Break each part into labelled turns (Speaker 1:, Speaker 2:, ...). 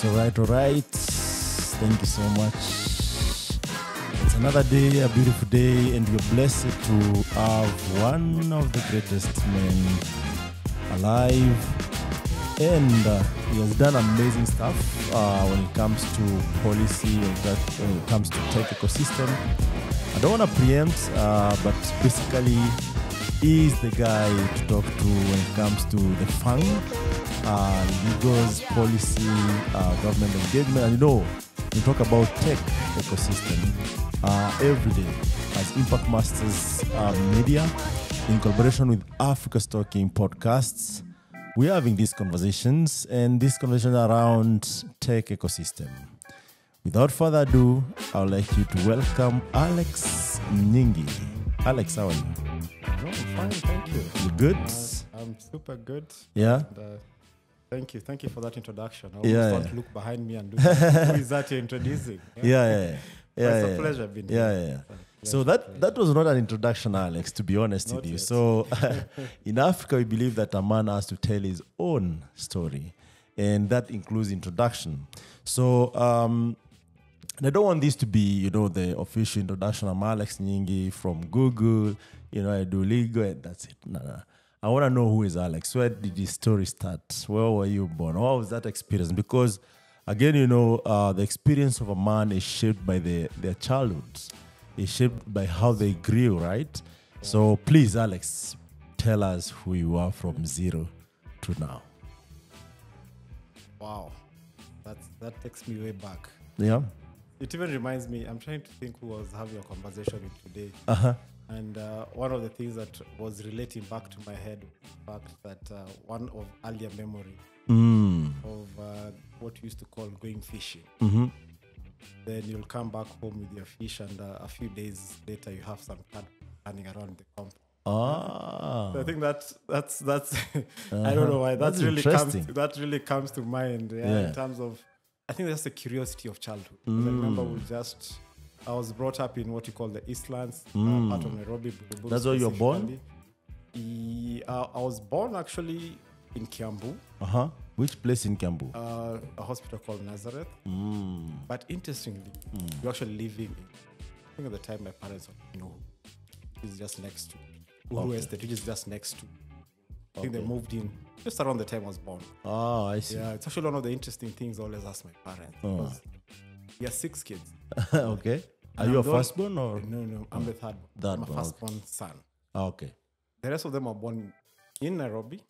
Speaker 1: All right. Thank you so much. It's another day, a beautiful day, and we're blessed to have one of the greatest men alive. And he has done amazing stuff when it comes to policy, when it comes to tech ecosystem. I don't want to preempt, but basically, he's the guy to talk to when it comes to the fund, legals, policy, government engagement. And we talk about tech ecosystem every day as Impact Masters Media in collaboration with Africa's Talking Podcasts. We're having these conversations around tech ecosystem. Without further ado, I would like you to welcome Alex Nyingi. Alex, how are you?
Speaker 2: I'm fine, thank you.
Speaker 1: You good?
Speaker 2: I'm super good.
Speaker 1: Yeah.
Speaker 2: And, thank you for that introduction. I
Speaker 1: Yeah,
Speaker 2: want to look behind me and look who is that you're introducing.
Speaker 1: Yeah.
Speaker 2: It's a pleasure being here.
Speaker 1: Yeah. So that was not an introduction, Alex, to be honest with you.
Speaker 2: Yet.
Speaker 1: So in Africa, we believe that a man has to tell his own story, and that includes introduction. So and I don't want this to be, the official introduction. I'm Alex Nyingi from Google. I do legal, and that's it. No. I want to know who is Alex. Where did this story start? Where were you born? What was that experience? Because, again, the experience of a man is shaped by their childhood. It's shaped by how they grew, right? Yeah. So, please, Alex, tell us who you are from zero to now.
Speaker 2: Wow. That takes me way back.
Speaker 1: Yeah.
Speaker 2: It even reminds me, I'm trying to think who I was having a conversation with today.
Speaker 1: Uh-huh.
Speaker 2: And one of the things that was relating back to my head was the fact that one of earlier memory of what we used to call going fishing.
Speaker 1: Mm-hmm.
Speaker 2: Then you'll come back home with your fish, and a few days later you have some cat running around the compound.
Speaker 1: Ah.
Speaker 2: So I think that's I don't know why
Speaker 1: That's really
Speaker 2: comes to mind. Yeah. In terms of, I think that's the curiosity of childhood. I remember I was brought up in what you call the Eastlands, part of Nairobi.
Speaker 1: That's where you're born?
Speaker 2: I was born actually in Kiambu.
Speaker 1: Uh-huh. Which place in Kiambu?
Speaker 2: A hospital called Nazareth. But interestingly, we're actually living in, I think at the time my parents is just next to Uru Estate, which is just next to. I think they moved in just around the time I was born.
Speaker 1: Oh, I see.
Speaker 2: Yeah, it's actually one of the interesting things I always ask my parents. Because we are 6 kids.
Speaker 1: Okay. Are you a firstborn or?
Speaker 2: No, I'm the third. I'm a firstborn son.
Speaker 1: Okay.
Speaker 2: The rest of them are born in Nairobi.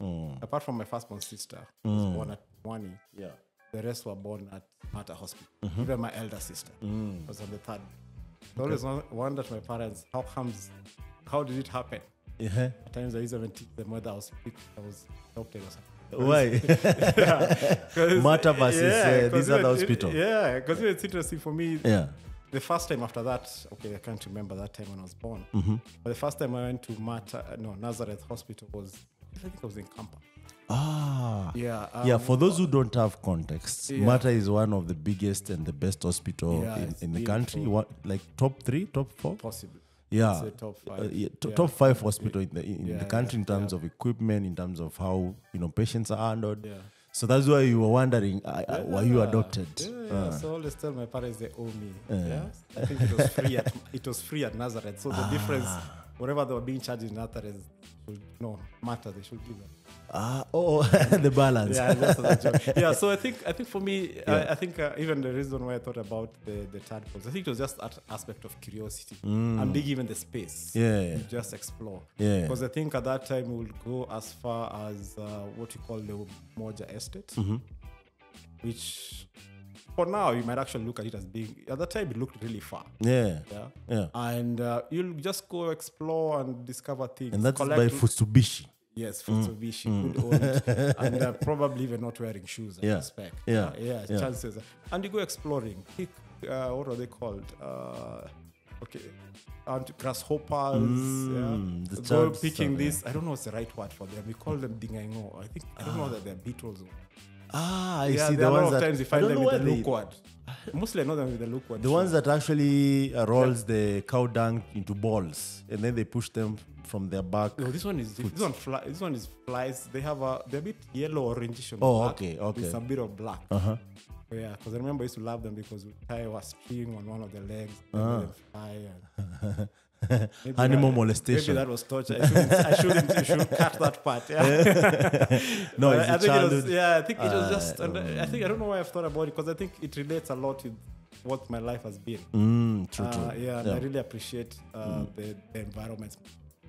Speaker 2: Apart from my firstborn sister, who was born at Mwani.
Speaker 1: Yeah.
Speaker 2: The rest were born at Mata Hospital. Even my elder sister was on the third. I always wondered to my parents, how did it happen?
Speaker 1: Yeah.
Speaker 2: At times I used to even teach them whether I was adopted or something.
Speaker 1: Why? Mata versus these other hospitals.
Speaker 2: Yeah, because it's interesting for me.
Speaker 1: Yeah.
Speaker 2: The first time after that, I can't remember that time when I was born. But the first time I went to Nazareth Hospital I think I was in Kampa.
Speaker 1: Ah.
Speaker 2: Yeah.
Speaker 1: For those who don't have context, Mata is one of the biggest and the best hospital in the country. What, like top 3, top 4?
Speaker 2: Possibly.
Speaker 1: Yeah,
Speaker 2: top 5.
Speaker 1: Top 5 hospital in the country in terms of equipment, in terms of how patients are handled. Yeah. So that's why you were wondering, were you adopted?
Speaker 2: Yeah. So I always tell my parents they owe me. I think it was free at Nazareth. So the difference, whatever they were being charged in Nazareth, matter. They should give them.
Speaker 1: The balance.
Speaker 2: Yeah, so I think for me, I think even the reason why I thought about the tadpoles, I think it was just that aspect of curiosity and being given the space to just explore. Because I think at that time we would go as far as what you call the Moja Estate, which for now you might actually look at it as being, at that time it looked really far. Yeah. And you'll just go explore and discover things.
Speaker 1: And that's by Futsubishi.
Speaker 2: Yes, Futsubishi, good old, and probably even not wearing shoes, I suspect. Chances. And you go exploring. Pick, what are they called? Grasshoppers. Go picking this. I don't know what's the right word for them. We call them dingaingo. I don't know that they're beetles.
Speaker 1: I see.
Speaker 2: The ones that times you find them with the lookward. Mostly I know them with the lookward.
Speaker 1: The ones that actually rolls the cow dung into balls and then they push them from their back.
Speaker 2: No, this one is flies. They're a bit yellow orangish on the back.
Speaker 1: Okay.
Speaker 2: It's a bit of black. Yeah, because I remember I used to love them because we tie a string on one of the legs and let them fly. And
Speaker 1: animal molestation.
Speaker 2: Maybe that was torture. You should cut that part. Yeah.
Speaker 1: No, it's
Speaker 2: I
Speaker 1: a
Speaker 2: think
Speaker 1: childhood.
Speaker 2: I think it was just. And I think I don't know why I've thought about it because I think it relates a lot with what my life has been.
Speaker 1: True.
Speaker 2: Yeah, and I really appreciate the environments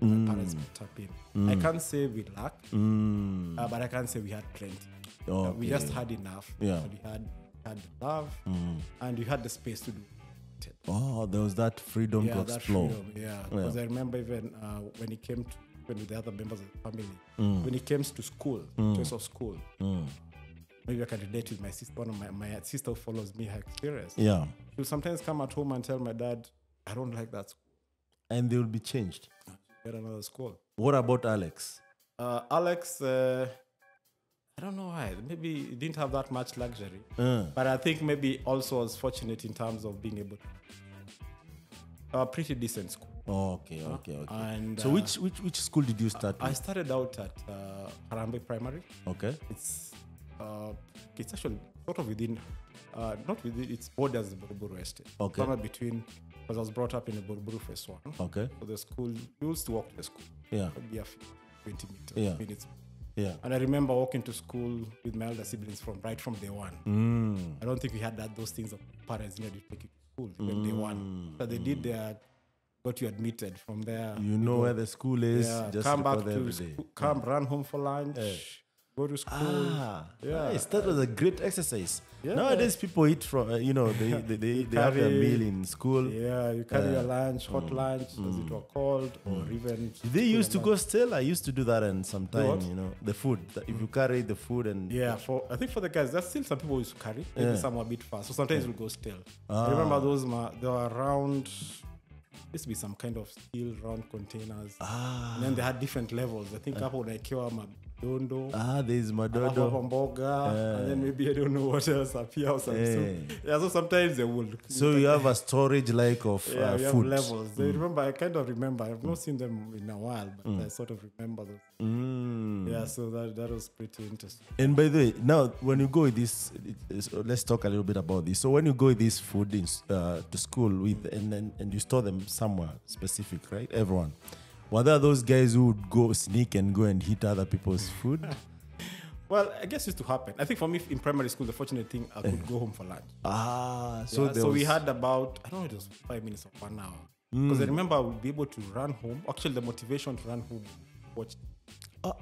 Speaker 2: my parents put up in. I can't say we lacked, but I can't say we had plenty.
Speaker 1: Okay.
Speaker 2: We just had enough.
Speaker 1: Yeah.
Speaker 2: We had love, and we had the space to do.
Speaker 1: Oh, there was that freedom to explore.
Speaker 2: Because I remember even when it came to with the other members of the family, when it came to school, choice of school. Maybe I can relate with my sister. One of my sister who follows me, her experience.
Speaker 1: Yeah.
Speaker 2: She'll sometimes come at home and tell my dad, I don't like that school.
Speaker 1: And they will be changed.
Speaker 2: Get another school.
Speaker 1: What about Alex?
Speaker 2: Alex, I don't know why. Maybe he didn't have that much luxury. But I think maybe also was fortunate in terms of being able to a pretty decent school.
Speaker 1: Oh, okay.
Speaker 2: And
Speaker 1: so which school did you start with?
Speaker 2: I started out at Harambe Primary.
Speaker 1: Okay.
Speaker 2: It's actually sort of within, not within, it's borders of Buruburu Estate.
Speaker 1: Okay.
Speaker 2: Somewhere between, because I was brought up in the Buruburu Phase 1.
Speaker 1: Okay.
Speaker 2: So the school, we used to walk to the school.
Speaker 1: Yeah.
Speaker 2: Maybe a few 20 minutes.
Speaker 1: Yeah.
Speaker 2: And I remember walking to school with my elder siblings right from day one. I don't think we had those things of parents needed to take you to school even day one. So they did got you admitted from there.
Speaker 1: You know where the school is.
Speaker 2: Yeah,
Speaker 1: just
Speaker 2: come back
Speaker 1: to
Speaker 2: school, run home for lunch, go to school.
Speaker 1: Nice. That was a great exercise.
Speaker 2: Yeah.
Speaker 1: Nowadays, people eat from, they have their meal in school.
Speaker 2: Yeah, you carry your lunch, hot lunch, as it were called, or even.
Speaker 1: They used to go still. I used to do that, and sometimes, the food. If you carry the food and.
Speaker 2: Yeah, I think for the guys, there's still some people who used to carry. Maybe some were a bit fast. So sometimes we'll go still. I remember those, they were around. Used to be some kind of steel round containers. And then they had different levels. I think hapo unaikiwa madondo.
Speaker 1: There's madondo.
Speaker 2: Mboga. And then maybe I don't know what else appear or something. Yeah, so sometimes they will.
Speaker 1: So you have a storage like of
Speaker 2: we
Speaker 1: food.
Speaker 2: have levels. I kind of remember. I've not seen them in a while, but I sort of remember those. Yeah, so that was pretty interesting.
Speaker 1: And by the way, now when you go with this, let's talk a little bit about this. So when you go with this food to school with, and you store them somewhere specific, right? Everyone. Were there those guys who would go sneak and go and eat other people's food?
Speaker 2: Well, I guess it used to happen. I think for me in primary school, the fortunate thing, I could go home for lunch. So we had about, I don't know, it was 5 minutes or 1 hour. Because I remember I would be able to run home. Actually, the motivation to run home, watch.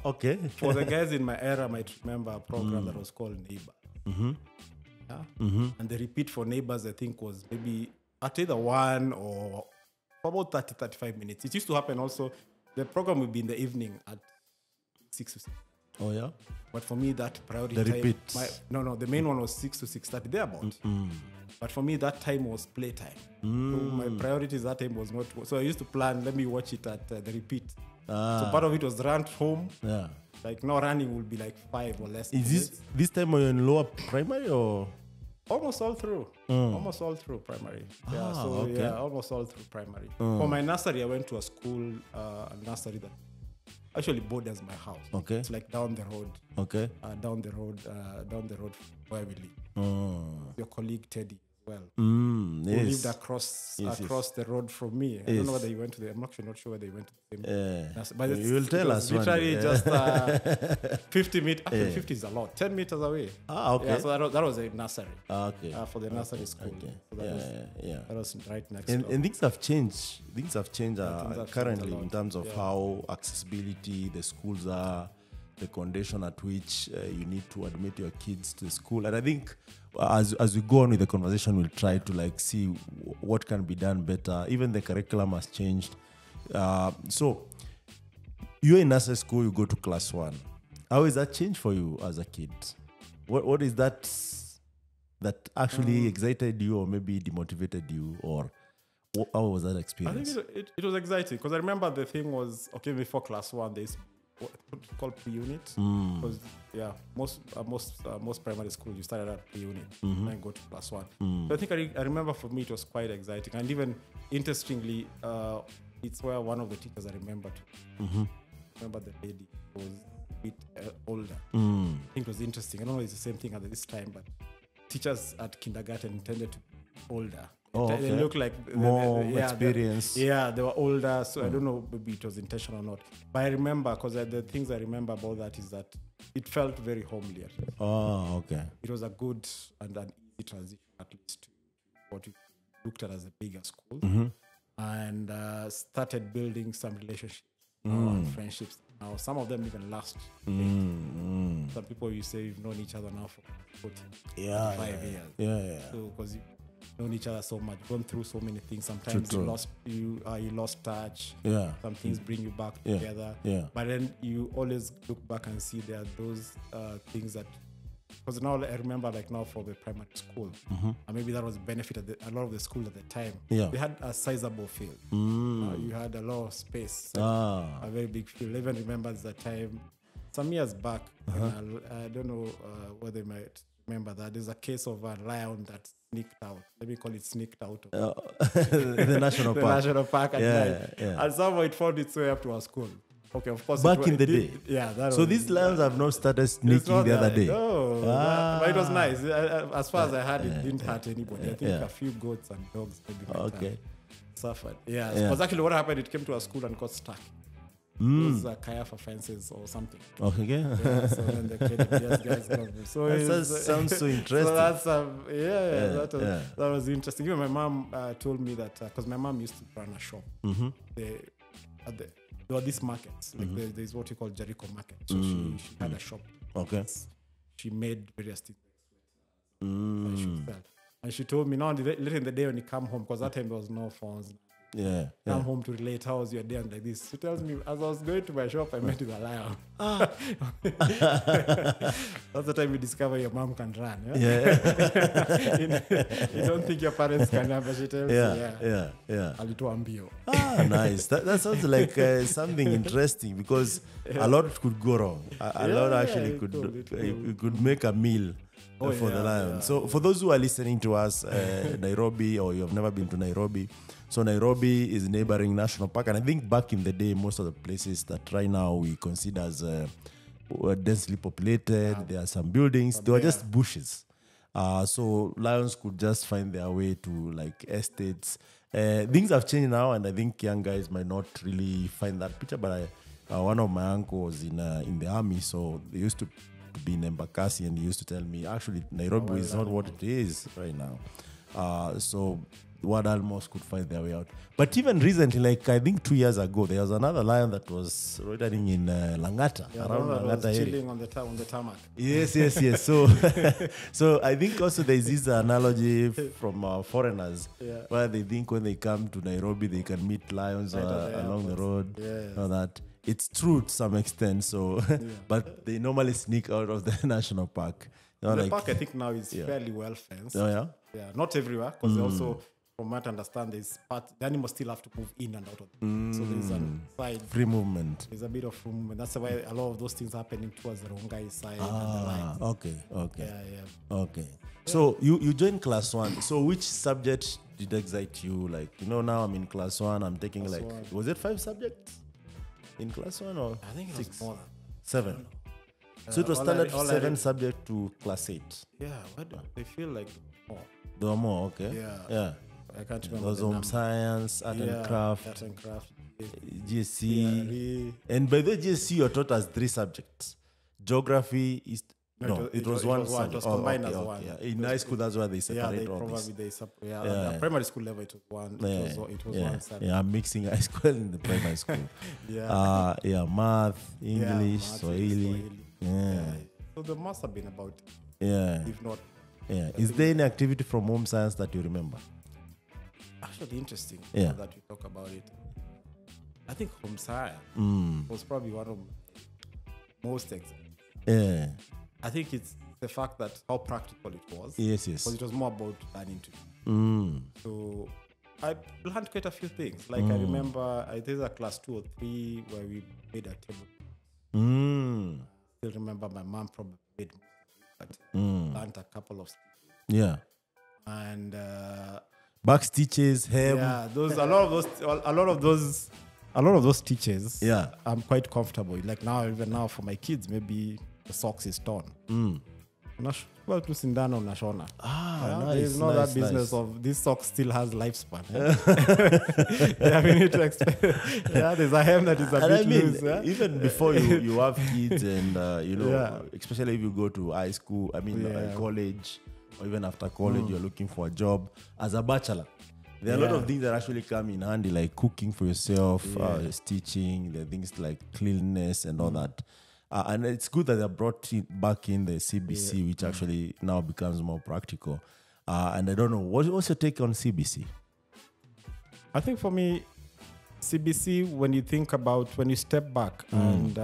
Speaker 1: Okay.
Speaker 2: For the guys in my era, might remember a program that was called Neighbor. And the repeat for Neighbors, I think, was maybe at either 1 or for about 30-35 minutes. It used to happen also. The program would be in the evening at 6 to 6.
Speaker 1: Oh, yeah?
Speaker 2: But for me, that priority
Speaker 1: the
Speaker 2: time...
Speaker 1: repeats.
Speaker 2: The main one was 6 to 6:30, thereabout. But for me, that time was playtime. So my priorities that time was not... So I used to plan, let me watch it at the repeat. So part of it was run home.
Speaker 1: Yeah.
Speaker 2: Like now running will be like 5 or less.
Speaker 1: Is this time when you're in lower primary or...
Speaker 2: Almost all through. Almost all through primary. Almost all through primary. For my nursery, I went to a school, a nursery that actually borders my house.
Speaker 1: Okay.
Speaker 2: It's like down the road.
Speaker 1: Okay.
Speaker 2: Down the road where we live. Your colleague Teddy as well. Who lived across the road from me. I don't know whether he went to I'm actually not sure whether he went to the same nursery. But
Speaker 1: you will tell us.
Speaker 2: Literally just 50 meters. Actually, 50 is a lot. 10 meters away.
Speaker 1: Okay.
Speaker 2: Yeah, so that was a nursery.
Speaker 1: Okay.
Speaker 2: For the nursery school.
Speaker 1: Okay.
Speaker 2: So that was right next
Speaker 1: and
Speaker 2: door.
Speaker 1: And things have changed. Things have changed currently in terms of how accessibility the schools are, the condition at which you need to admit your kids to school. And I think as we go on with the conversation, we'll try to see what can be done better. Even the curriculum has changed. So you're in nursery school, you go to class 1. How is that change for you as a kid? What is that actually excited you or maybe demotivated you, or how was that experience?
Speaker 2: I think it was exciting because I remember the thing was, okay, before class 1, there's what called pre-unit. Because most primary schools you started at pre-unit and go to class 1. So I think I remember for me it was quite exciting, and even interestingly, it's where one of the teachers I remember remember the lady was a bit older. I think it was interesting. I don't know if it's the same thing at this time, but teachers at kindergarten tended to be older.
Speaker 1: Oh, okay.
Speaker 2: They look like
Speaker 1: more experience.
Speaker 2: They were older, so I don't know maybe it was intentional or not. But I remember, because the things I remember about that is that it felt very homely.
Speaker 1: Oh, okay.
Speaker 2: It was a good and an easy transition, at least to what we looked at as a bigger school, and started building some relationships and friendships. Now, some of them even last. Some people, you say you've known each other now for 45 years.
Speaker 1: Yeah.
Speaker 2: So, because you've known each other so much, gone through so many things. Sometimes you lost touch.
Speaker 1: Yeah.
Speaker 2: Some things bring you back together.
Speaker 1: Yeah.
Speaker 2: But then you always look back and see there are those things that, because now I remember, like now for the primary school, and maybe that was benefit of a lot of the school at the time.
Speaker 1: Yeah.
Speaker 2: We had a sizable field. You had a lot of space, a very big field. I even remember the time, some years back, I don't know whether you might remember that. There's a case of a lion that sneaked out. Let me call it sneaked out of
Speaker 1: the national park.
Speaker 2: The national park at night.
Speaker 1: Yeah.
Speaker 2: And somehow it found its way up to our school. Okay, of course.
Speaker 1: Back in the day.
Speaker 2: Yeah.
Speaker 1: So these lions have not started sneaking the other day.
Speaker 2: No, but it was nice. As far as I heard, it didn't hurt anybody. I think a few goats and dogs maybe suffered. Yeah, because actually what happened, it came to our school and got stuck. Those kaya for fences or something.
Speaker 1: Okay.
Speaker 2: Yeah, so then the guys got me. So
Speaker 1: that sounds so interesting.
Speaker 2: So that's that was interesting. Even my mom told me that, because my mom used to run a shop. There were these markets, like there's what you call Jericho market. So she had a shop.
Speaker 1: Okay.
Speaker 2: She made various things. And she told me, now later in the day when you come home, because that time there was no phones. Come home to relate, how was your day and like this. She tells me, as I was going to my shop, I met with a lion. That's the time you discover your mom can run. You don't think your parents can run, but she tells you, alitoa mbio.
Speaker 1: Nice. That sounds like something interesting, because a lot could go wrong. A lot actually could make a meal for the lion. So for those who are listening to us, Nairobi, or you have never been to Nairobi, so Nairobi is a neighboring national park, and I think back in the day, most of the places that right now we consider as densely populated, there are some buildings, they were just bushes. So lions could just find their way to like estates. Things have changed now, and I think young guys might not really find that picture, but one of my uncles in the army, so they used to be in Embakasi, and he used to tell me, actually, Nairobi is not what it is right now. So what almost could find their way out. But even recently, like I think 2 years ago, there was another lion that was loitering in Langata, around Langata area.
Speaker 2: Chilling on the tarmac.
Speaker 1: Yes. So I think also there's this analogy from foreigners where they think when they come to Nairobi, they can meet lions along the road. That it's true to some extent. So, but they normally sneak out of the national park.
Speaker 2: The park, I think now is fairly well fenced.
Speaker 1: Yeah,
Speaker 2: not everywhere, because also, from what I understand, there's the animals still have to move in and out of it. So there's a side
Speaker 1: free movement.
Speaker 2: There's a bit of free movement. That's why a lot of those things happening towards the Rongai side and the lines.
Speaker 1: Okay. So you joined class 1. So which subject did excite you? Like, now I'm in class 1. I'm taking was it 5 subjects in class 1 or
Speaker 2: I think it
Speaker 1: 6?
Speaker 2: Was more than
Speaker 1: 7. So it was standard 7 subject to class 8.
Speaker 2: Yeah, I feel like more.
Speaker 1: There were more, okay.
Speaker 2: Yeah. I can't remember.
Speaker 1: There was home science, art and craft, GSC.
Speaker 2: And
Speaker 1: by the way, GSC you're taught as 3 subjects. Geography is it was one subject.
Speaker 2: It was combined as one.
Speaker 1: Yeah. In high school, that's why they separate all this.
Speaker 2: At primary school level, it was one. It was one subject.
Speaker 1: Yeah, I'm mixing high school and the primary school. Math, English, Swahili.
Speaker 2: So there must have been about. If not.
Speaker 1: Is there any activity from home science that you remember?
Speaker 2: Actually, interesting that we talk about it. I think home science was probably one of most exciting. I think it's the fact that how practical it was.
Speaker 1: Yes.
Speaker 2: Because it was more about learning to. So I learned quite a few things. Like I remember, I did a class 2 or 3 where we made a table. I still remember my mom probably made, but learned a couple of things.
Speaker 1: Yeah.
Speaker 2: And
Speaker 1: back stitches, hem.
Speaker 2: Yeah, a lot of those teachers.
Speaker 1: Yeah. I'm
Speaker 2: quite comfortable. Like now, even now for my kids, maybe the socks is torn. Well, to sindano unashona.
Speaker 1: Nice,
Speaker 2: there's no
Speaker 1: nice,
Speaker 2: that business
Speaker 1: nice.
Speaker 2: of this sock still has lifespan. We need to expect. There's a hem that is a bit loose.
Speaker 1: Even before you have kids and especially if you go to high school, college, or even after college, you're looking for a job as a bachelor. There are a lot of things that actually come in handy, like cooking for yourself, stitching, the things like cleanliness and all that. And it's good that they brought it back in the CBC, which actually now becomes more practical. And I don't know, what's your take on CBC?
Speaker 2: I think for me, CBC, when you step back and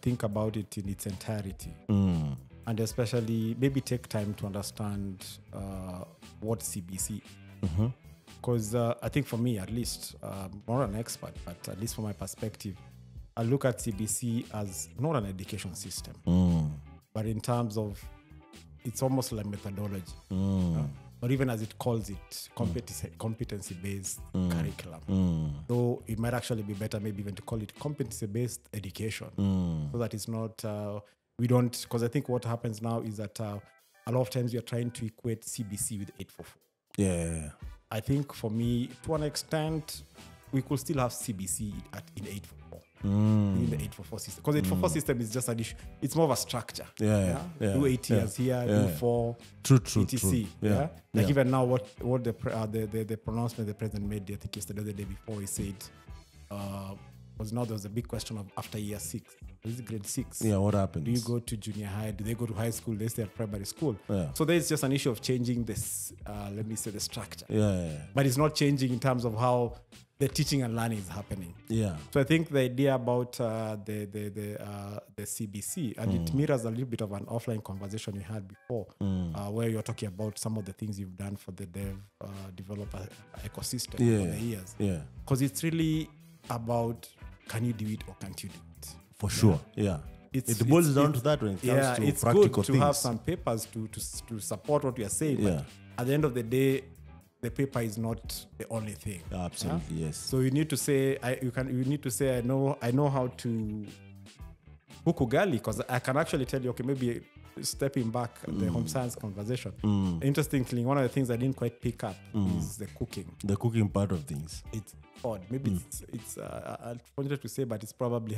Speaker 2: think about it in its entirety, and especially maybe take time to understand what CBC is. Because I think for me, at least, I'm not an expert, but at least from my perspective, I look at CBC as not an education system, but in terms of, it's almost like methodology. Or even as it calls it, competency-based curriculum. Though it might actually be better maybe even to call it competency-based education. So that it's not, because I think what happens now is that a lot of times you're trying to equate CBC with 844.
Speaker 1: Yeah.
Speaker 2: I think for me, to an extent, we could still have CBC in 844. In the 844 system. Because 844 system is just an issue. It's more of a structure. Do 8 years here, do 4, etc. Even now, what the pronouncement the president made, I think yesterday or the day before, he said, was now there was a big question of after year 6. This is grade 6.
Speaker 1: Yeah, what happens?
Speaker 2: Do you go to junior high? Do they go to high school? They stay at primary school. So there's just an issue of changing this, let me say, the structure. But it's not changing in terms of how the teaching and learning is happening. So I think the idea about the CBC, and it mirrors a little bit of an offline conversation we had before, where you're talking about some of the things you've done for the developer ecosystem over the years. Because it's really about, can you do it or can't you do it?
Speaker 1: For sure, it boils down to that when it comes to
Speaker 2: it's
Speaker 1: practical
Speaker 2: good to
Speaker 1: things.
Speaker 2: have some papers to support what you are saying, but at the end of the day, the paper is not the only thing.
Speaker 1: Absolutely, yes.
Speaker 2: So you need to say, I know how to cook ugali, because I can actually tell you, okay, maybe stepping back the home science conversation. Interestingly, one of the things I didn't quite pick up is the cooking.
Speaker 1: The cooking part of things.
Speaker 2: It's odd. Maybe it's I wanted to say, but it's probably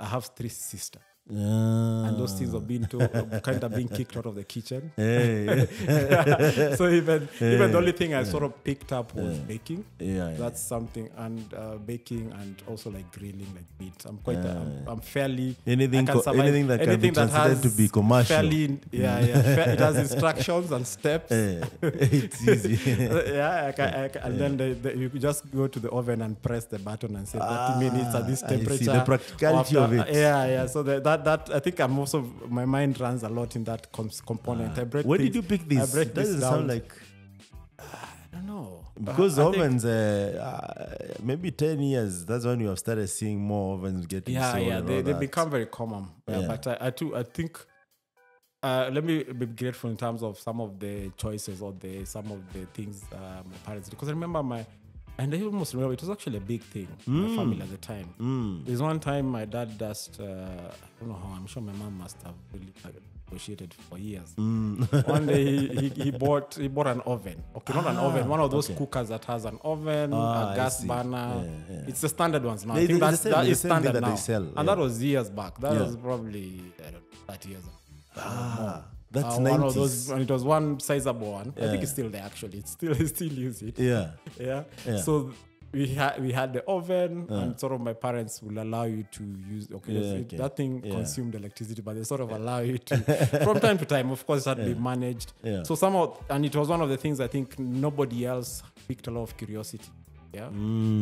Speaker 2: I have 3 sisters. And those things are being kind of being kicked out of the kitchen. So even the only thing I sort of picked up was baking. That's something, and baking, and also like grilling, like meat. I'm fairly
Speaker 1: anything that can be translated to be commercial. Fairly,
Speaker 2: it has instructions and steps.
Speaker 1: It's easy.
Speaker 2: And then you just go to the oven and press the button and say 30 minutes at this temperature.
Speaker 1: The practicality of it.
Speaker 2: So that I think I'm also, my mind runs a lot in that component.
Speaker 1: Where did you pick this? It doesn't sound like,
Speaker 2: I don't know,
Speaker 1: because ovens maybe 10 years, that's when you have started seeing more ovens getting sold.
Speaker 2: They become very common. But I think let me be grateful in terms of some of the choices or some of the things my parents did, because I remember and I almost remember it was actually a big thing in my family at the time. There's one time my dad just, I don't know how, I'm sure my mom must have really negotiated for years. One day he bought an oven. Okay, not an oven, one of those cookers that has an oven, a gas burner. It's the standard ones now. I think that is standard that now. They sell, and that was years back. That was probably 30 years ago.
Speaker 1: That's
Speaker 2: one of those, and it was one sizable one. I think it's still there actually. It's still use it. So we had the oven, and sort of my parents will allow you to use. That thing consumed electricity, but they sort of allow you to from time to time. Of course, it had to be managed. So somehow, and it was one of the things I think nobody else picked a lot of curiosity. So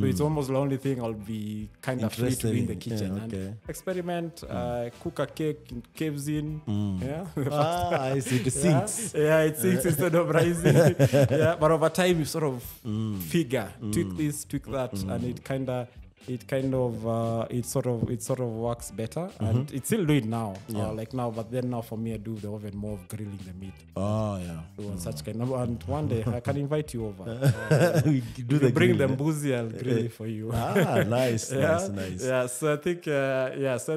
Speaker 2: it's almost the only thing I'll be kind of free to be in the kitchen and experiment, cook a cake in caves in.
Speaker 1: I see, it sinks.
Speaker 2: It sinks instead of rising. But over time you sort of figure, tweak this, tweak that, and it kind of it kind of it sort of works better, and it still do it now, like now. But then now for me, I do the oven more of grilling the meat.
Speaker 1: Oh yeah,
Speaker 2: so such kind of. And one day I can invite you over.
Speaker 1: We do the
Speaker 2: bring them boozy, I'll grill it for you.
Speaker 1: Nice.
Speaker 2: Yeah, so I think that's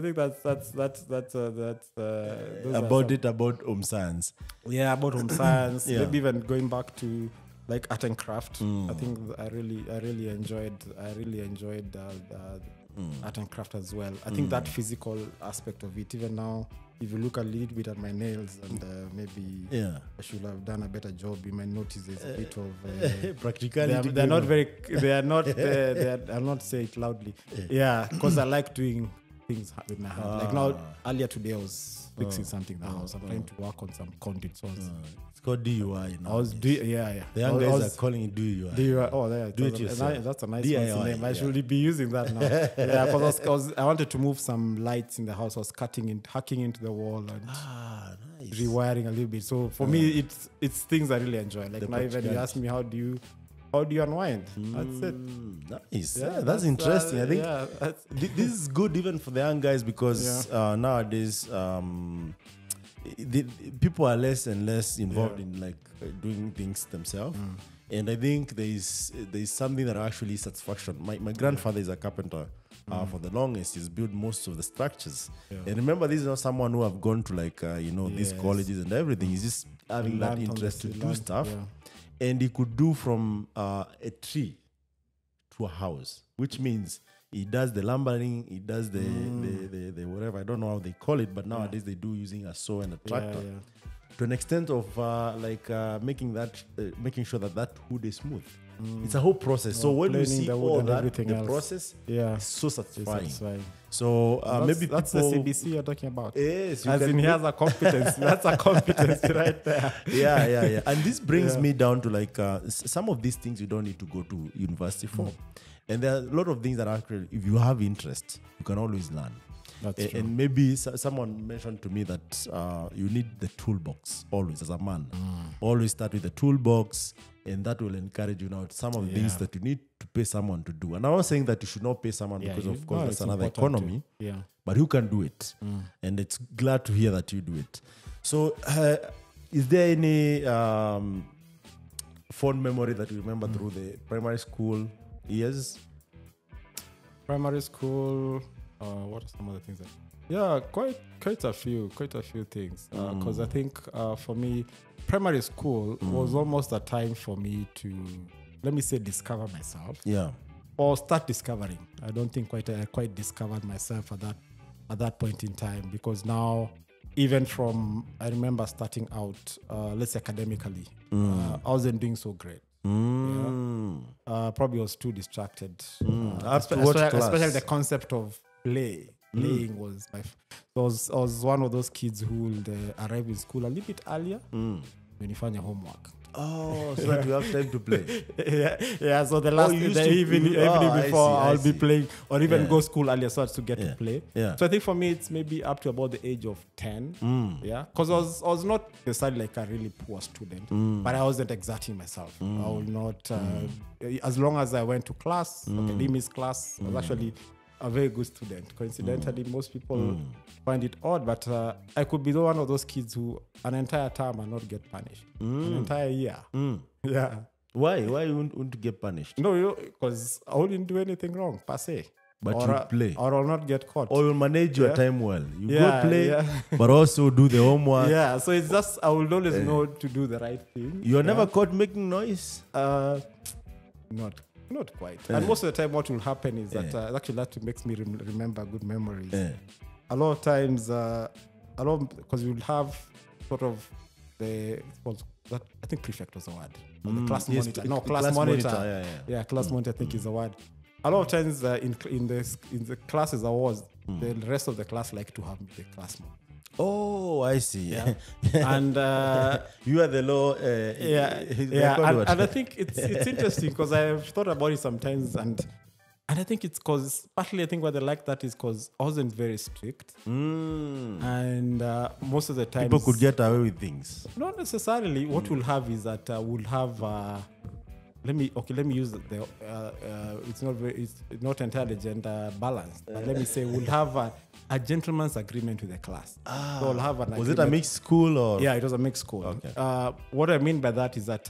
Speaker 1: about home science.
Speaker 2: Yeah, about home science. Maybe even going back to like art and craft. I think I really enjoyed art and craft as well. I think that physical aspect of it, even now, if you look a little bit at my nails, and maybe I should have done a better job, you might notice there's a bit of
Speaker 1: practicality.
Speaker 2: They're not very. They are not. I'll not say it loudly. Yeah, because I like doing things with my hand. Like now, earlier today, I was fixing something in the house. I'm trying to work on some conduit. So
Speaker 1: it's called DUI now.
Speaker 2: I was
Speaker 1: The young guys are calling it DUI.
Speaker 2: DUI. Oh, yeah.
Speaker 1: Do it yourself.
Speaker 2: That's a nice
Speaker 1: DIY,
Speaker 2: name. I should be using that now. Yeah, because I wanted to move some lights in the house. I was hacking into the wall and
Speaker 1: nice.
Speaker 2: rewiring a little bit. So for me, it's things I really enjoy. Like now, even you ask me how do you unwind? That's it.
Speaker 1: Nice. Yeah, that's interesting. I think this is good even for the young guys because nowadays people are less and less involved in like doing things themselves. And I think there's something that actually satisfaction. My grandfather is a carpenter. For the longest, he's built most of the structures. And remember, this is not someone who have gone to like these colleges and everything. He's just having that interest to do stuff. And he could do from a tree to a house, which means he does the lumbering, he does the whatever, I don't know how they call it, but nowadays they do using a saw and a tractor to an extent of making sure that wood is smooth. It's a whole process. So when you see all that, the process is so satisfying. So maybe
Speaker 2: that's the CBC you're talking about.
Speaker 1: Yes,
Speaker 2: as in he has a competence. That's a competence right there.
Speaker 1: Yeah. And this brings me down to like some of these things you don't need to go to university for. And there are a lot of things that actually, if you have interest, you can always learn.
Speaker 2: That's true.
Speaker 1: And maybe someone mentioned to me that you need the toolbox always as a man. Always start with the toolbox, and that will encourage you now to some of the things that you need to pay someone to do. And I'm not saying that you should not pay someone because, of course, that's another economy. But you can do it. And it's glad to hear that you do it. So is there any fond memory that you remember through the primary school years?
Speaker 2: Primary school... what are some other things? Quite a few things. Because I think for me, primary school was almost a time for me to, let me say, discover myself. Or start discovering. I don't think I quite discovered myself at that point in time, because now, even from, I remember starting out, let's say academically, I wasn't doing so great. Probably was too distracted. Especially the concept of playing was I was one of those kids who would arrive in school a little bit earlier when you find your homework.
Speaker 1: Oh, so that you have time to play.
Speaker 2: So the evening before I'll be playing, or even go school earlier so as to get to play. So I think for me it's maybe up to about the age of 10. Because I was not necessarily like a really poor student, but I wasn't exerting myself. I will not as long as I went to class, academics class, I was actually a very good student. Coincidentally, most people find it odd, but I could be one of those kids who an entire term and not get punished. An entire year.
Speaker 1: Why you wouldn't get punished?
Speaker 2: No, because I wouldn't do anything wrong per se.
Speaker 1: But you play.
Speaker 2: Or I'll not get caught.
Speaker 1: Or you'll manage your time well. You go play, but also do the homework.
Speaker 2: So it's just, I will always know to do the right thing.
Speaker 1: You're never caught making noise?
Speaker 2: Not quite. And most of the time what will happen is that actually that makes me remember good memories. A lot of times, because we will have sort of I think prefect was the word. The class monitor. No, class monitor. Class monitor I think is the word. A lot of times in the classes I was, the rest of the class like to have me the class monitor.
Speaker 1: Oh, I see.
Speaker 2: And
Speaker 1: you are the law.
Speaker 2: And I think it's interesting because I've thought about it sometimes, and I think it's because partly I think why they like that is because I wasn't very strict, and most of the time
Speaker 1: people could get away with things.
Speaker 2: Not necessarily. What we'll have is that we'll have let me use it's not entirely gender balanced, but let me say we'll have a gentleman's agreement with the class. So we'll have an
Speaker 1: was it a mixed school or?
Speaker 2: Yeah, it was a mixed school.
Speaker 1: Okay.
Speaker 2: What I mean by that is that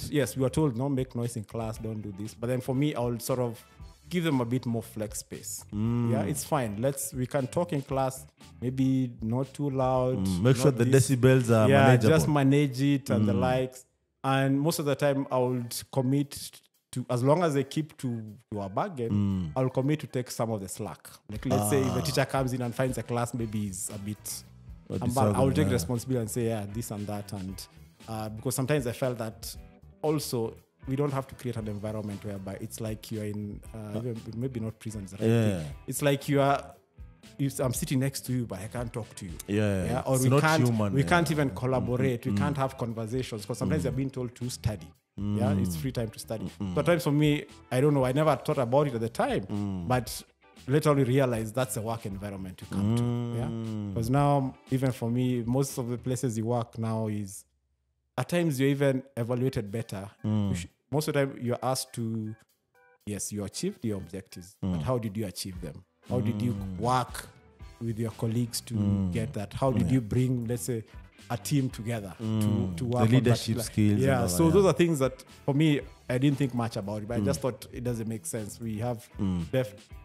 Speaker 2: yes, we were told don't make noise in class, don't do this. But then for me, I'll sort of give them a bit more flex space. Yeah, it's fine. We can talk in class, maybe not too loud.
Speaker 1: Make sure the decibels are manageable.
Speaker 2: Just manage it and the likes. And most of the time, I would commit to, as long as they keep to our bargain, I'll commit to take some of the slack. Like, let's say if a teacher comes in and finds a class maybe is a bit, I will take responsibility and say, yeah, this and that. And because sometimes I felt that also we don't have to create an environment whereby it's like you're in, maybe not prison is the right thing. It's like I'm sitting next to you, but I can't talk to you. Or we can't even collaborate. We can't have conversations because sometimes you're being told to study. It's free time to study. Sometimes for me, I don't know. I never thought about it at the time, but later on we realized that's a work environment to come to. Because now, even for me, most of the places you work now is at times you're even evaluated better. Most of the time you're asked to, yes, you achieved your objectives, but how did you achieve them? How did you work with your colleagues to get that? How did you bring, let's say, a team together to work
Speaker 1: the leadership skills?
Speaker 2: Yeah, so those are things that, for me, I didn't think much about it, but I just thought it doesn't make sense. We have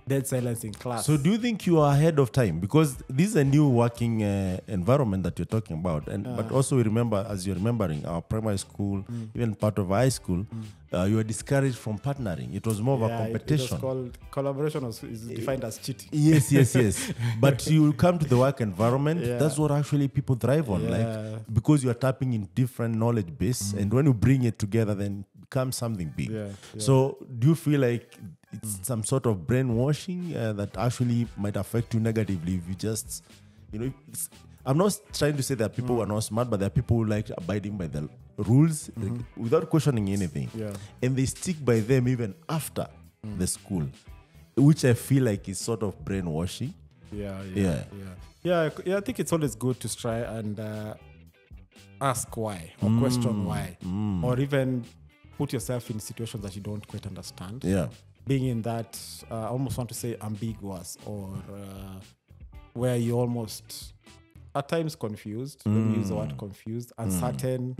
Speaker 2: dead silence in class.
Speaker 1: So do you think you are ahead of time? Because this is a new working environment that you're talking about. But also we remember, as you're remembering, our primary school, even part of high school, you were discouraged from partnering. It was more of a competition.
Speaker 2: It was called, collaboration is defined as cheating.
Speaker 1: Yes. But you come to the work environment, that's what actually people thrive on. Like, because you are tapping in different knowledge base, and when you bring it together, then it becomes something big. So do you feel like it's some sort of brainwashing that actually might affect you negatively if you just, I'm not trying to say that people who are not smart, but there are people who like abiding by the rules without questioning anything. And they stick by them even after the school, which I feel like is sort of brainwashing.
Speaker 2: I think it's always good to try and ask why or question why, or even put yourself in situations that you don't quite understand. Being in that, I almost want to say ambiguous, or where you almost at times confused. Let me use the word confused, uncertain.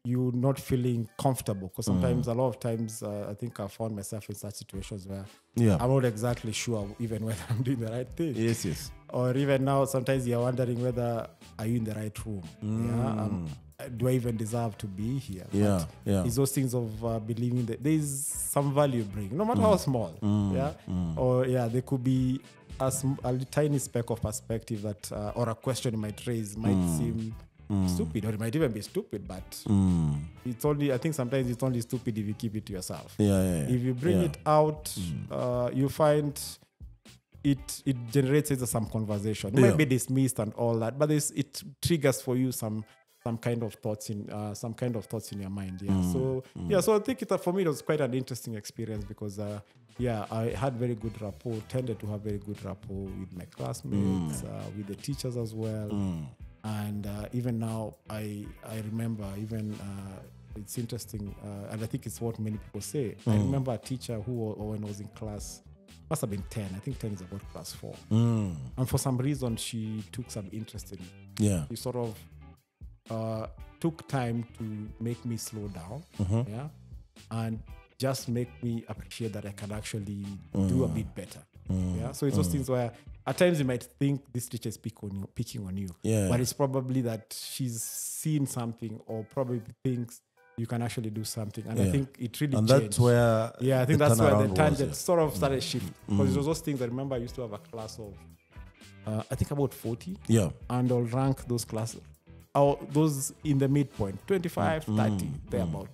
Speaker 2: You're not feeling comfortable, because sometimes, a lot of times, I think I found myself in such situations where I'm not exactly sure even whether I'm doing the right thing.
Speaker 1: Yes.
Speaker 2: Or even now, sometimes you're wondering whether are you in the right room. Do I even deserve to be here? It's those things of believing that there is some value you bring, no matter how small. Or there could be a tiny speck of perspective that, or a question you might raise might seem stupid, or it might even be stupid, but it's only, I think sometimes it's only stupid if you keep it to yourself. If you bring it out, you find it generates some conversation. It might be dismissed and all that, but it triggers for you some kind of thoughts in your mind. So I think for me it was quite an interesting experience, because I had very good rapport, tended to have very good rapport with my classmates, with the teachers as well. And even now I remember even it's interesting, and I think it's what many people say. I remember a teacher who, when I was in class, must have been 10. I think 10 is about class 4. And for some reason she took some interest in me. She sort of took time to make me slow down, and just make me appreciate that I can actually do a bit better. So it's those things where at times you might think this teacher is picking on you, but it's probably that she's seen something, or probably thinks you can actually do something. And I think it really changed.
Speaker 1: That's where
Speaker 2: I think that's where the tangent sort of started shifting. Because it was those things. I remember I used to have a class of I think about 40, and I'll rank those classes, those in the midpoint, 25, 30, thereabout.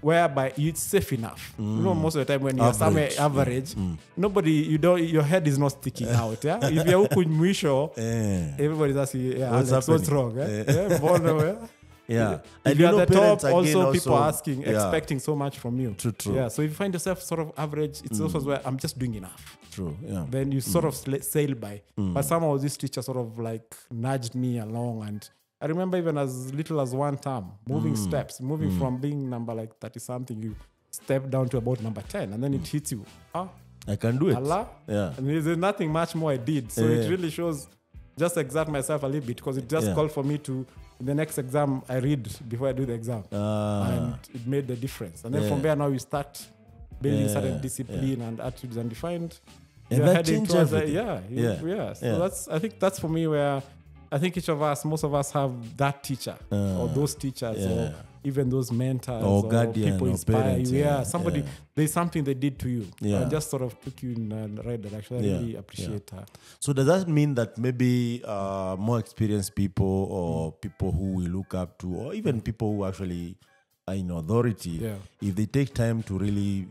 Speaker 2: Whereby it's safe enough. Most of the time when you're somewhere average, your head is not sticking out. If you're huku mwisho, everybody's asking, Alex, what's wrong? If you're at the top, also people asking, expecting so much from you.
Speaker 1: True.
Speaker 2: So if you find yourself sort of average, it's also where I'm just doing enough. Then you sort of sail by. But somehow this teacher sort of like nudged me along, and I remember even as little as one term, moving steps, moving from being number like 30 something, you step down to about number 10, and then it hits you.
Speaker 1: I can do it.
Speaker 2: Allah.
Speaker 1: Yeah.
Speaker 2: And there's nothing much more I did. So it really shows, just exert myself a little bit, because it just called for me to, in the next exam, I read before I do the exam. And it made the difference. And then from there, now you start building certain discipline and attitudes, and you find
Speaker 1: you're heading towards
Speaker 2: So I think that's for me where I think most of us have that teacher or those teachers or even those mentors
Speaker 1: or guardian,
Speaker 2: people inspire
Speaker 1: parents,
Speaker 2: you. There's something they did to you. Just sort of took you in the right direction. I really appreciate that.
Speaker 1: So does that mean that maybe more experienced people or people who we look up to, or even people who actually are in authority, if they take time to really,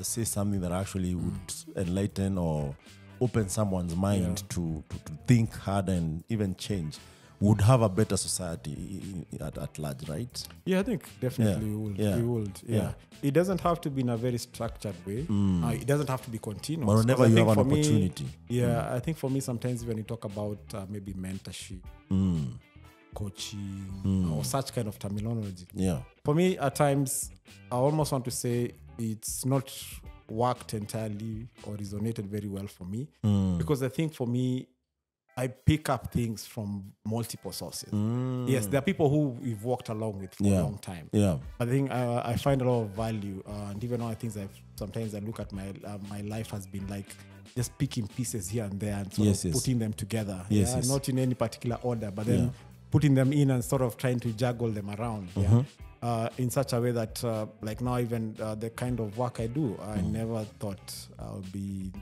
Speaker 1: say something that actually would enlighten or open someone's mind to think hard and even change, would have a better society at large, right?
Speaker 2: Yeah, I think definitely we would. Yeah. It doesn't have to be in a very structured way. It doesn't have to be continuous.
Speaker 1: But whenever you have an opportunity.
Speaker 2: I think for me, sometimes when you talk about maybe mentorship, coaching, or such kind of terminology. For me, at times, I almost want to say it's not worked entirely or resonated very well for me, because I think for me, I pick up things from multiple sources. Yes, there are people who we've walked along with for a long time. But I think I find a lot of value, and even all the things sometimes I look at my life has been like just picking pieces here and there and sort of putting them together. Not in any particular order, but then putting them in and sort of trying to juggle them around. In such a way that like now even the kind of work I do, I never thought I would be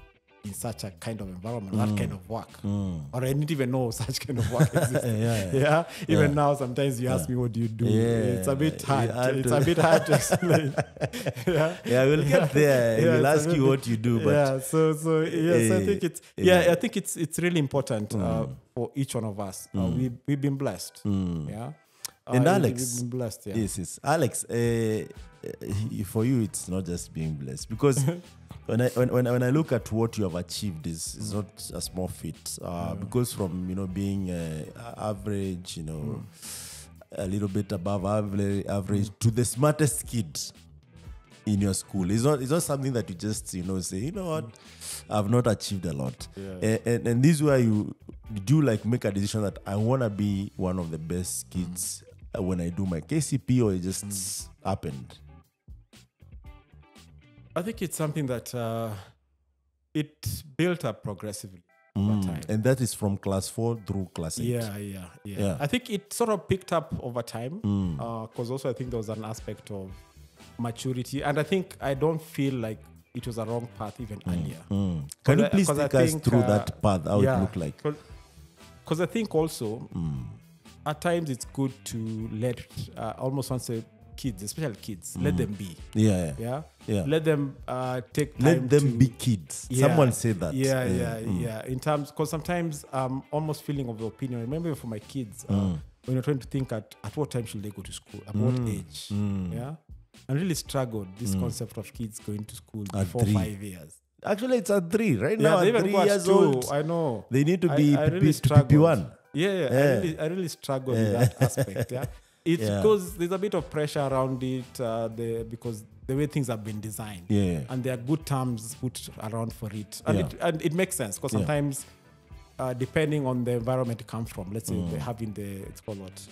Speaker 2: in such a kind of environment, that kind of work. Or I didn't even know such kind of work existed. Even now, sometimes you ask me, what do you do? It's a bit hard. It's a bit hard to explain.
Speaker 1: We'll get there. We'll ask you what you do. But
Speaker 2: so yes, I think it's really important for each one of us. We've been blessed.
Speaker 1: And Alex,
Speaker 2: we've been blessed.
Speaker 1: Yes. Alex, for you, it's not just being blessed, because when I look at what you have achieved, is not a small feat. Because from being average, a little bit above average to the smartest kid in your school, it's not something that you just say, you know what, I've not achieved a lot. And this is where did you like make a decision that I want to be one of the best kids when I do my KCP, or it just happened?
Speaker 2: I think it's something that it built up progressively over time.
Speaker 1: And that is from class 4 through class 8.
Speaker 2: Yeah. I think it sort of picked up over time, because also I think there was an aspect of maturity, and I think I don't feel like it was a wrong path even earlier.
Speaker 1: Can you please take us through that path, how it looked like?
Speaker 2: Because I think also at times it's good to let almost want to say kids, especially kids, let them be. Let them take time.
Speaker 1: Let them be kids. Someone said that.
Speaker 2: In terms, because sometimes almost feeling of the opinion. I remember for my kids, when you're trying to think at what time should they go to school, at what age, and really struggled this concept of kids going to school before 5 years.
Speaker 1: Actually, it's at 3 right now.
Speaker 2: They
Speaker 1: at
Speaker 2: even
Speaker 1: 3 years old,
Speaker 2: I know
Speaker 1: they need to be
Speaker 2: Pt.1.
Speaker 1: I
Speaker 2: really struggle with that aspect. It's because there's a bit of pressure around it, because the way things have been designed, and there are good terms put around for it, and it makes sense, because sometimes depending on the environment it comes from, let's say they're having it's called what,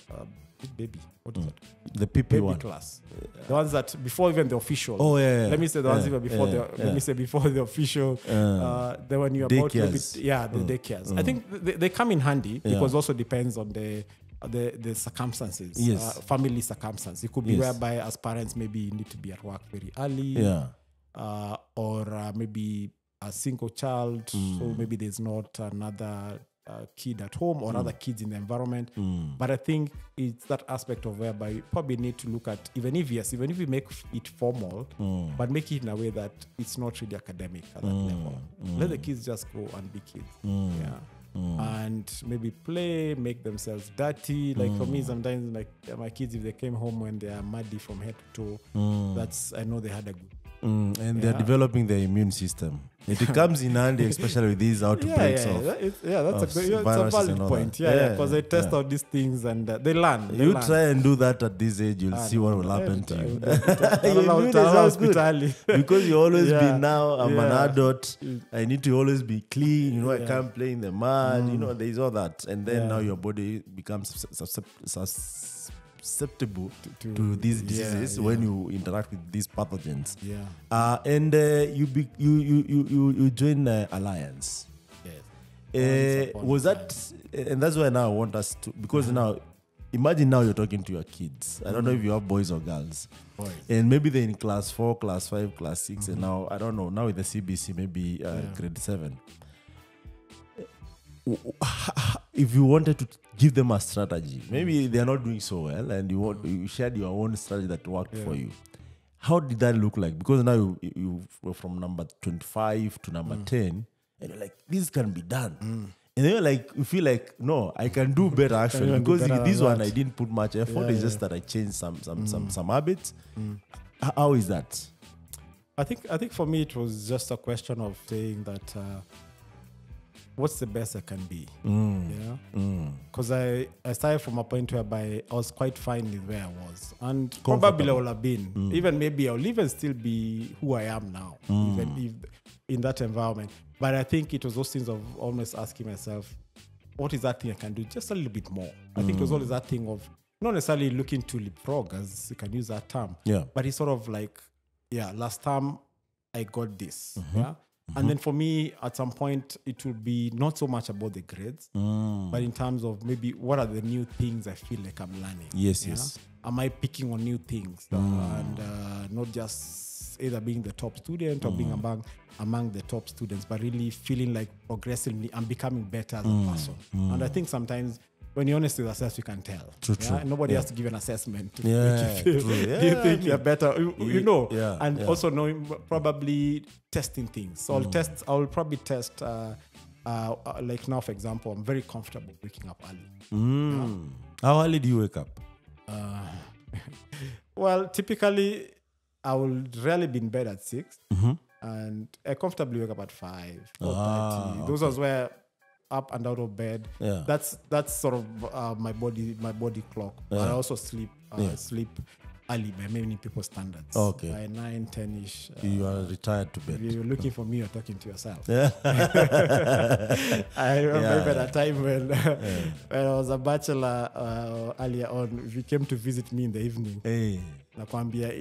Speaker 2: baby, what is it?
Speaker 1: The Pt.1
Speaker 2: baby class, the ones that before even the official. Let me say the ones even before let me say before the official. The one you're about maybe, the daycares. I think they come in handy, because also depends on the circumstances, family circumstances. It could be whereby as parents maybe you need to be at work very early, or maybe a single child, so maybe there's not another kid at home or other kids in the environment. But I think it's that aspect of whereby you probably need to look at, even if we make it formal, but make it in a way that it's not really academic at that level. Let the kids just go and be kids. And maybe play, make themselves dirty. Like for me, sometimes like my kids, if they came home when they are muddy from head to toe, I know they had a good
Speaker 1: And they're developing their immune system. It comes in handy, especially with these outbreaks
Speaker 2: that's a valid point. Because they test out these things and they learn.
Speaker 1: You try and do that at this age, you'll see what will happen to you. Because you always be now, I'm an adult, I need to always be clean, you know, I can't play in the mud, you know, there's all that. And then now your body becomes susceptible to these diseases when you interact with these pathogens. And you join Alliance. Was that, and that's why now I want us to, because now, imagine now you're talking to your kids. I don't know if you have boys or girls. And maybe they're in class 4, class 5, class 6, and now, I don't know, now with the CBC, maybe grade 7. If you wanted to give them a strategy, maybe they're not doing so well, and you shared your own strategy that worked for you. How did that look like? Because now you were from number 25 to number 10, and you're like, this can be done. And then you're like, you feel like, no, I can do better actually, because this one I didn't put much effort. It's just that I changed some habits. How is that?
Speaker 2: I think for me it was just a question of saying that. What's the best I can be? Because I started from a point whereby I was quite fine with where I was, and probably I would have been even maybe I'll even still be who I am now, even if in that environment. But I think it was those things of almost asking myself, what is that thing I can do just a little bit more? I think it was always that thing of not necessarily looking to leapfrog, as you can use that term, but it's sort of like, last time I got this, and then for me, at some point, it will be not so much about the grades, but in terms of maybe what are the new things I feel like I'm learning.
Speaker 1: Yes.
Speaker 2: Am I picking on new things and not just either being the top student or being among the top students, but really feeling like progressively I'm becoming better as a person. And I think sometimes when you're honest with yourself, you can tell. True. Nobody has to give an assessment to make you feel you think you're better. You know. And also knowing, probably testing things. So I'll probably test like now, for example, I'm very comfortable waking up early.
Speaker 1: How early do you wake up?
Speaker 2: Well, typically I will rarely be in bed at 6, and I comfortably wake up at 5 or 30. Those are where up and out of bed. That's sort of my body clock. But I also sleep early by many people's standards. By 9, 10-ish.
Speaker 1: You are retired to bed.
Speaker 2: If you're looking for me, you're talking to yourself. I remember at a time when I was a bachelor earlier on, if you came to visit me in the evening, nakwambia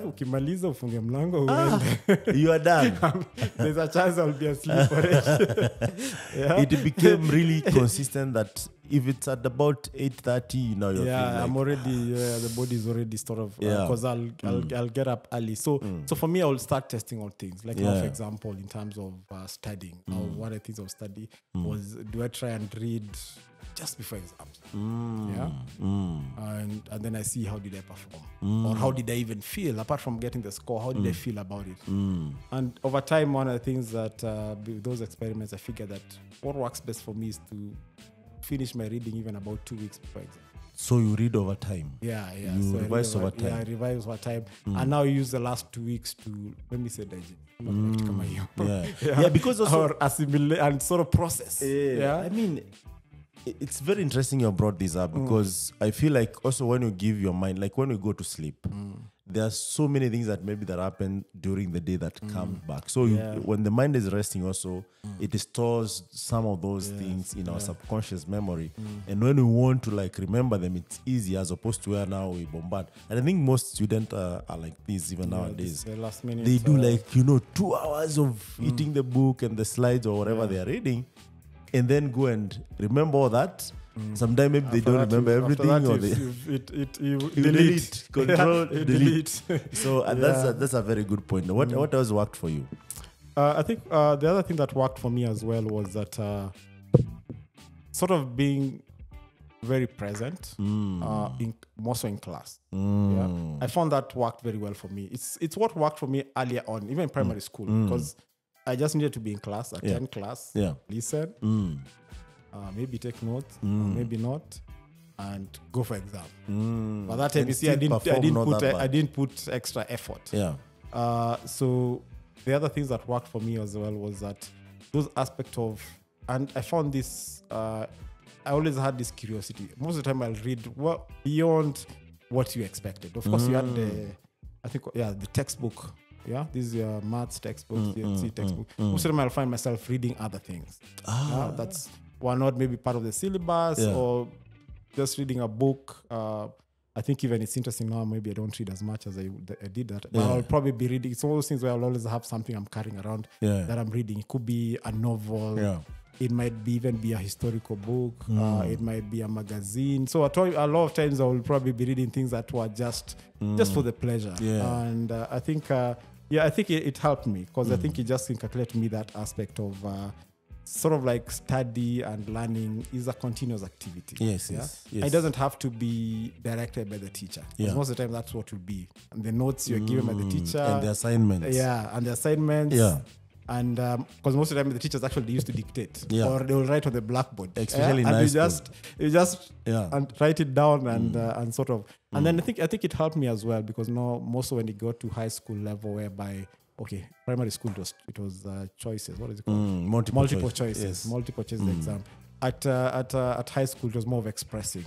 Speaker 2: ukimaliza ufunge mlango uende.
Speaker 1: You are done.
Speaker 2: There's a chance I'll be asleep already.
Speaker 1: It became really consistent that if it's at about 8:30, now you're feeling like,
Speaker 2: I'm already the body is already sort of because I'll get up early. So for me, I will start testing out things like now, for example, in terms of studying. Now, one of the things I'll study was, do I try and read just before exams? And then I see how did I perform, or how did I even feel apart from getting the score. How did I feel about it? And over time, one of the things that with those experiments, I figured that what works best for me is to finish my reading even about 2 weeks before exam.
Speaker 1: So you read over time?
Speaker 2: You
Speaker 1: so revise over time?
Speaker 2: I revise over time. And now I use the last 2 weeks to, let me say, digest.
Speaker 1: Because also,
Speaker 2: or assimilate and sort of process.
Speaker 1: I mean, it's very interesting you brought this up, because I feel like also when you give your mind, like when you go to sleep, there are so many things that maybe that happen during the day that come back. So when the mind is resting also, it stores some of those things in our subconscious memory. And when we want to like remember them, it's easy, as opposed to where now we bombard. And I think most students are like this even nowadays.
Speaker 2: The last minute,
Speaker 1: they do 2 hours of eating the book and the slides or whatever they are reading, and then go and remember all that. Sometimes maybe they don't remember everything, or they
Speaker 2: you delete,
Speaker 1: control, delete. So that's a very good point. What else worked for you?
Speaker 2: I think the other thing that worked for me as well was that sort of being very present, more so in class. I found that worked very well for me. It's what worked for me earlier on, even in primary school, because I just needed to be in class, attend class, listen, maybe take notes, maybe not, and go for exam. By that time, you see, I didn't put extra effort. So the other things that worked for me as well was that those aspects of, and I found this, I always had this curiosity. Most of the time I'll read beyond what you expected. Of course, you had the textbook. Yeah, these are maths textbooks, CNC textbook. Most of the time I'll find myself reading other things. That's not maybe part of the syllabus or just reading a book. I think even it's interesting now, maybe I don't read as much as I did that. But I'll probably be reading. It's one of those things where I'll always have something I'm carrying around that I'm reading. It could be a novel. Yeah. It might even be a historical book. It might be a magazine. So a lot of times I will probably be reading things that were just for the pleasure. Yeah. And I think, I think it helped me because I think it just inculcated me that aspect of sort of like study and learning is a continuous activity. It doesn't have to be directed by the teacher. Because most of the time that's what will be. And the notes you're given by the teacher.
Speaker 1: And the assignments.
Speaker 2: Yeah, and the assignments.
Speaker 1: Yeah.
Speaker 2: And because most of the time the teachers actually used to dictate or they will write on the blackboard.
Speaker 1: Especially in
Speaker 2: and
Speaker 1: high
Speaker 2: you just and write it down and sort of. And then I think it helped me as well because now most of when you go to high school level whereby primary school it was choices. What is it called?
Speaker 1: Multiple
Speaker 2: choices. Yes. Multiple choice exam. At high school it was more of expressing.